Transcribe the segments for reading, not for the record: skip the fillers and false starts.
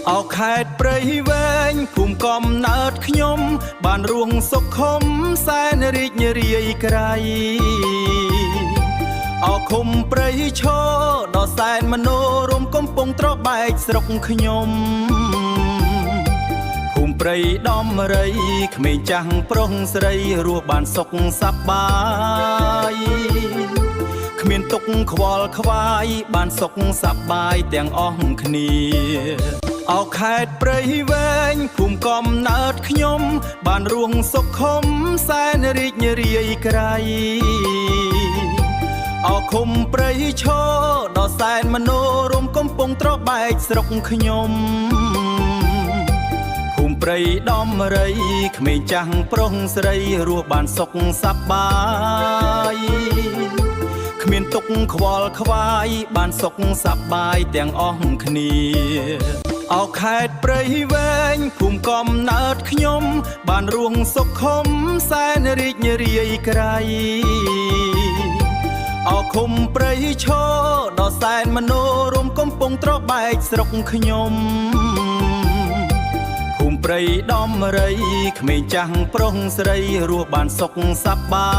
เอาแขกប្រៃវែងភូមិកំណើតខ្ញុំបានរួងសុខុមសែនរីករាយក្រៃអឃុំប្រៃឈរដល់សែនមនោរមកំពុងត្របែកស្រុកខ្ញុំភូមិប្រៃដំរីក្មេងចាស់ប្រុសស្រីរស់បានសុខសប្បាយគ្មានទុកខ្វល់ខ្វាយបានសុខសប្បាយទាំងអស់គ្នាអោខេត្តព្រៃវែងភូមិកំណើតខ្ញុំបានរួងសុខុមសែនរីករាយក្រៃអឃុំព្រៃឈរដល់សែនមនោរមកំពុងត្របែកស្រុកខ្ញុំភូមិព្រៃដំរីក្មេងចាស់ប្រុសស្រីរស់បានសុខសប្បាយគ្មានទុកខ្វល់ខ្វាយបានសុខសប្បាយទាំងអស់គ្នាអោខេត្តព្រៃវែងភូមិកំណើតខ្ញុំបានរួងសុខុមសែនរីករាយក្រៃអឃុំព្រៃឈរដល់សែនមនោរមកំពុងត្របែកស្រុកខ្ញុំភូមិព្រៃដំរីក្មេងចាស់ប្រុសស្រីរស់បានសុខសប្បា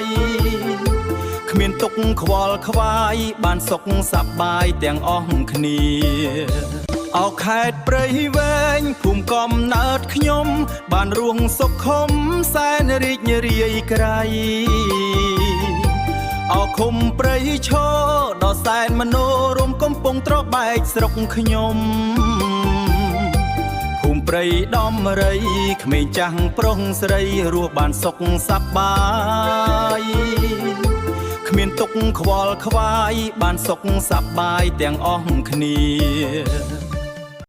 យគ្មានទុកខ្វល់ខ្វាយបានសុខសប្បាយទាំងអស់គ្នាអោខេត្តព្រៃវែងភូមិកំណើតខ្ញុំបានរួងសុខុមសែនរីករាយក្រៃអឃុំព្រៃឈរដល់សែនមនោរមកំពុងត្របែកស្រុកខ្ញុំភូមិព្រៃដំរីក្មេងចាស់ប្រុសស្រីរស់បានសុខសប្បាយគ្មានទុកខ្វល់ខ្វាយបានសុខសប្បាយទាំងអស់គ្នា